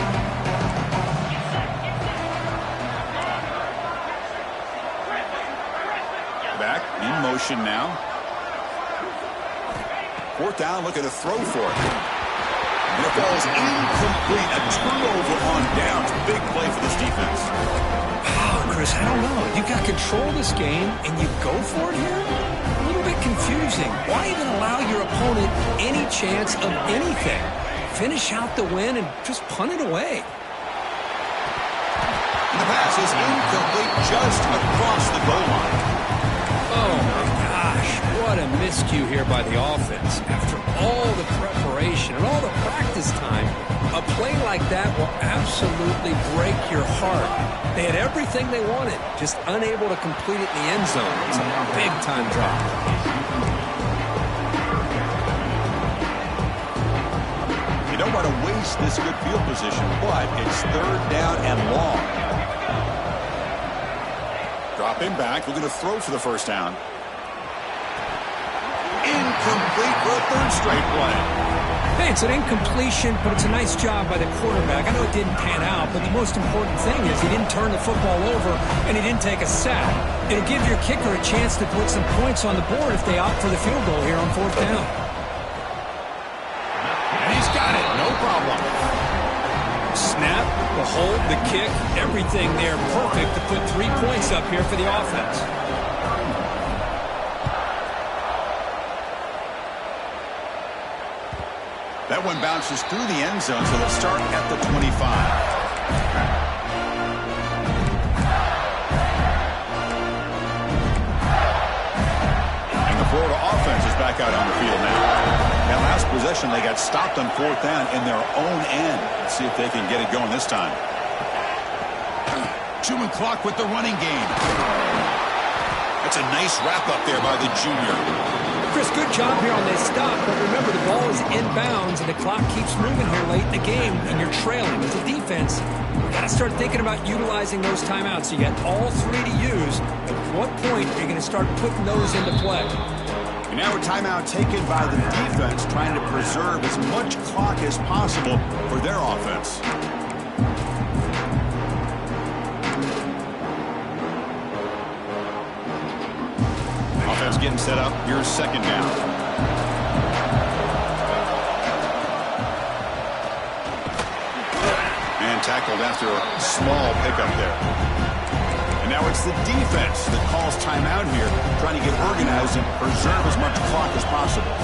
Back in motion now. Fourth down, looking to throw for it. And it falls incomplete. A turnover on downs. Big play for this defense. Oh, Chris, I don't know. You got control of this game, and you go for it here? A little bit confusing. Why even allow your opponent any chance of anything? Finish out the win and just punt it away. And the pass is incomplete just across the goal line. Oh, my gosh. What a miscue here by the offense. After all the preparation and all the practice time, a play like that will absolutely break your heart. They had everything they wanted, just unable to complete it in the end zone. It's a big-time drop. You don't want to waste this good field position, but it's third down and long. Drop him back. We're going to throw for the first down. Incomplete for a third straight play. Hey, it's an incompletion, but it's a nice job by the quarterback. I know it didn't pan out, but the most important thing is he didn't turn the football over and he didn't take a sack. It'll give your kicker a chance to put some points on the board if they opt for the field goal here on fourth down. And he's got it. No problem. Snap, the hold, the kick, everything there perfect to put 3 points up here for the offense. That one bounces through the end zone, so they'll start at the 25. And the Florida offense is back out on the field now. That last possession, they got stopped on fourth down in their own end. Let's see if they can get it going this time. Chewing clock with the running game. That's a nice wrap up there by the junior. Chris, good job here on this stop, but remember the ball is inbounds and the clock keeps moving here late in the game and you're trailing. As a defense, you got to start thinking about utilizing those timeouts. You got all 3 to use. At what point are you going to start putting those into play? And now a timeout taken by the defense, trying to preserve as much clock as possible for their offense. Offense getting set up. Here's second down. And tackled after a small pickup there. And now it's the defense that calls timeout here, trying to get organized and preserve as much clock as possible.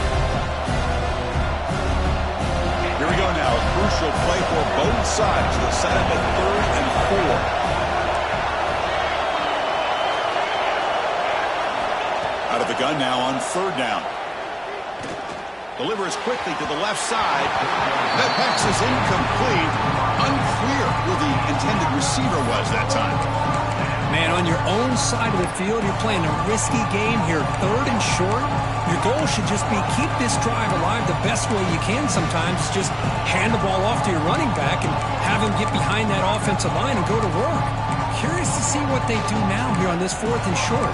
Here we go now. A crucial play for both sides. They'll set up at 3rd and 4. Out of the gun now on third down. Delivers quickly to the left side. That pass is incomplete. Unclear who the intended receiver was that time. Man, on your own side of the field, you're playing a risky game here, 3rd and short. Your goal should just be keep this drive alive the best way you can sometimes. Just hand the ball off to your running back and have him get behind that offensive line and go to work. Curious to see what they do now here on this 4th and short.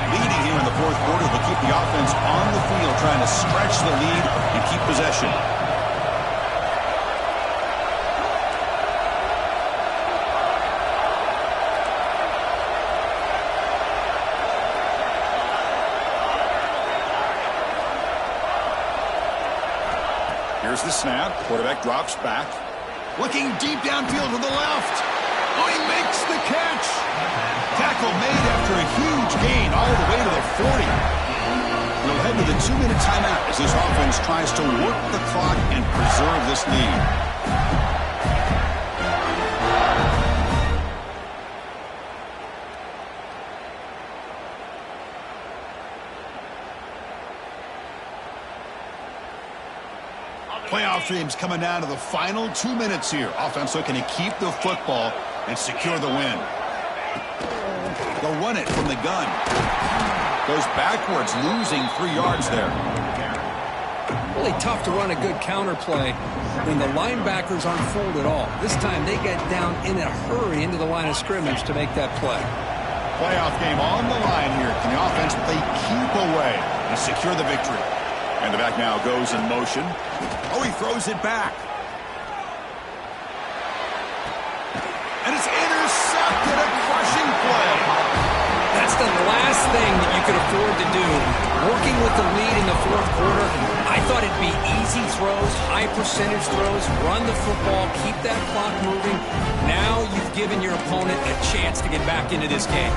Leading here in the 4th quarter, will keep the offense on the field, trying to stretch the lead and keep possession. Here's the snap. Quarterback drops back. Looking deep downfield to the left. Oh, he makes the catch. Tackle made after a huge gain all the way to the 40. We'll head to the 2-minute timeout as this offense tries to work the clock and preserve this lead. Playoff dreams coming down to the final 2 minutes here. Offense looking to keep the football and secure the win. They'll run it from the gun. Goes backwards, losing 3 yards there. Really tough to run a good counter play when the linebackers aren't fooled at all. This time they get down in a hurry into the line of scrimmage to make that play. Playoff game on the line here. Can the offense play keep away and secure the victory? And the back now goes in motion. Oh, he throws it back. And it's intercepted, a crushing play. That's the last thing that you could afford to do. Working with the lead in the 4th quarter, I thought it'd be easy throws, high percentage throws, run the football, keep that clock moving. Now you've given your opponent a chance to get back into this game.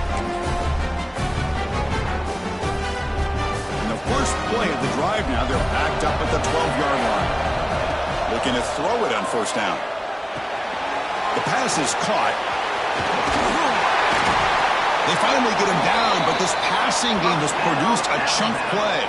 First play of the drive now, they're backed up at the 12-yard line. Looking to throw it on 1st down. The pass is caught. They finally get him down, but this passing game has produced a chunk play.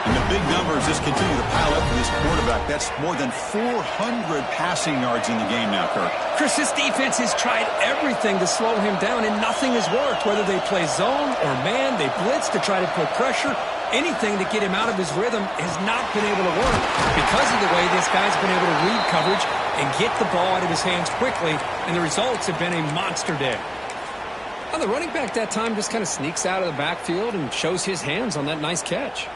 And the big numbers just continue to pile up for this quarterback. That's more than 400 passing yards in the game now, Kirk. Chris, this defense has tried everything to slow him down, and nothing has worked. Whether they play zone or man, they blitz to try to put pressure. Anything to get him out of his rhythm has not been able to work because of the way this guy's been able to read coverage and get the ball out of his hands quickly, and the results have been a monster day. Well, the running back that time just kind of sneaks out of the backfield and shows his hands on that nice catch.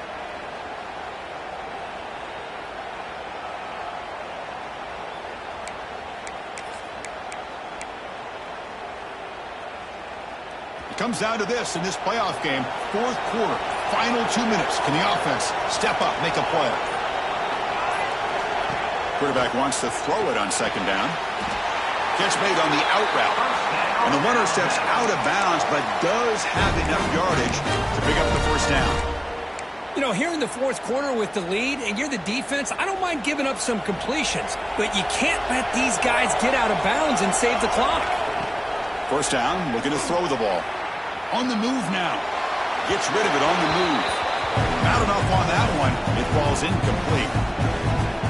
It comes down to this in this playoff game, 4th quarter, final 2 minutes. Can the offense step up, make a play? Quarterback wants to throw it on 2nd down. Catch made on the out route. And the runner steps out of bounds, but does have enough yardage to pick up the 1st down. You know, here in the 4th quarter with the lead, and you're the defense, I don't mind giving up some completions, but you can't let these guys get out of bounds and save the clock. 1st down, looking to throw the ball. On the move now. Gets rid of it on the move. Not enough on that one. It falls incomplete.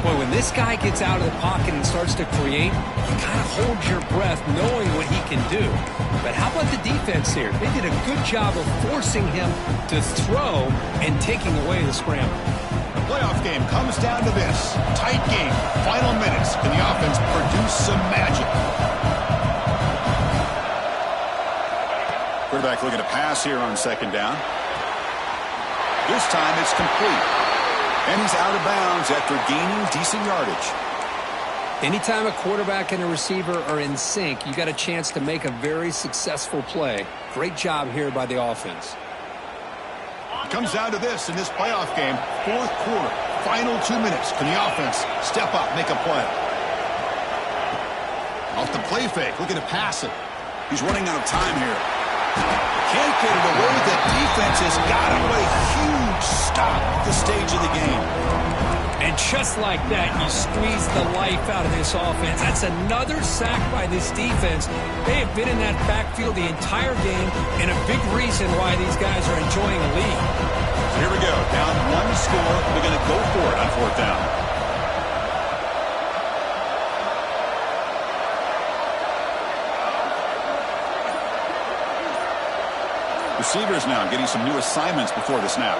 Boy, when this guy gets out of the pocket and starts to create, you kind of hold your breath knowing what he can do. But how about the defense here? They did a good job of forcing him to throw and taking away the scramble. The playoff game comes down to this. Tight game. Final minutes. Can the offense produce some magic? Quarterback looking to pass here on 2nd down. This time it's complete. And he's out of bounds after gaining decent yardage. Anytime a quarterback and a receiver are in sync, you got a chance to make a very successful play. Great job here by the offense. It comes down to this in this playoff game. 4th quarter, final 2 minutes. Can the offense step up, make a play? Off the play fake, looking to pass it. He's running out of time here. Can't get it away. The defense has got him. What a huge stop at the stage of the game. And just like that, you squeeze the life out of this offense. That's another sack by this defense. They have been in that backfield the entire game, and a big reason why these guys are enjoying a lead. So here we go. Down 1 score. We're going to go for it on 4th down. Receivers now getting some new assignments before the snap.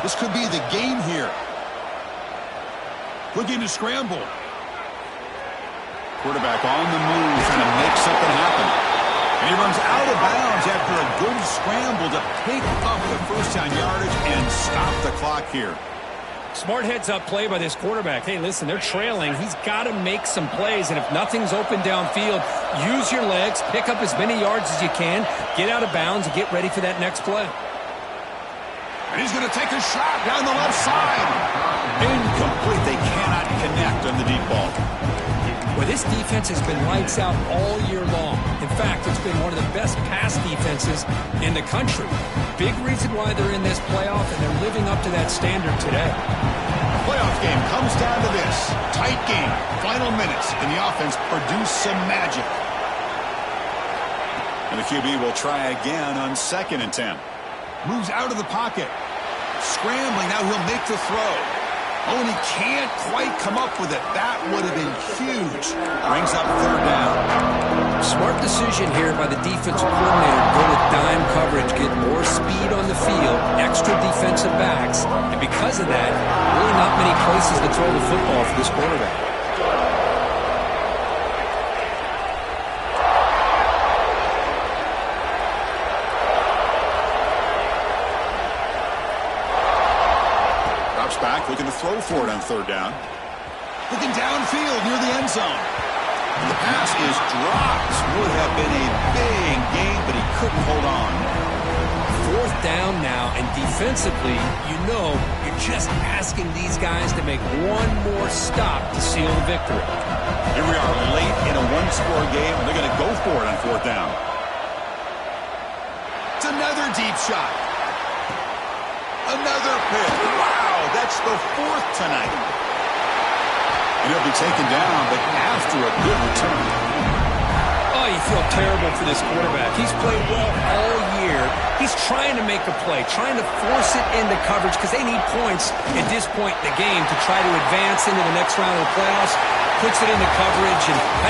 This could be the game here. Looking to scramble. Quarterback on the move, trying to make something happen. And he runs out of bounds after a good scramble to pick up the first down yardage and stop the clock here. Smart heads-up play by this quarterback. Hey, listen, they're trailing. He's got to make some plays, and if nothing's open downfield, use your legs, pick up as many yards as you can, get out of bounds, and get ready for that next play. And he's going to take a shot down the left side. Incomplete. They cannot connect on the deep ball. Well, this defense has been lights out all year long. In fact, it's been one of the best pass defenses in the country. Big reason why they're in this playoff, and they're living up to that standard today. The playoff game comes down to this. Tight game. Final minutes, and the offense produce some magic. And the QB will try again on 2nd and 10. Moves out of the pocket. Scrambling. Now he'll make the throw. Oh, and he can't quite come up with it. That would have been huge. Brings up 3rd down. Smart decision here by the defensive coordinator to go with dime coverage, get more speed on the field, extra defensive backs, and because of that, really not many places to throw the football for this quarterback. Back, looking to throw for it on 3rd down. Looking downfield near the end zone. And the pass is dropped. Would have been a big game, but he couldn't hold on. 4th down now, and defensively, you're just asking these guys to make one more stop to seal the victory. Here we are late in a one-score game, and they're going to go for it on 4th down. It's another deep shot. Another pick. Wow, that's the 4th tonight. And he'll be taken down, but after a good return. Oh, you feel terrible for this quarterback. He's played well all year. He's trying to make a play, trying to force it into coverage because they need points at this point in the game to try to advance into the next round of the playoffs. Puts it into coverage and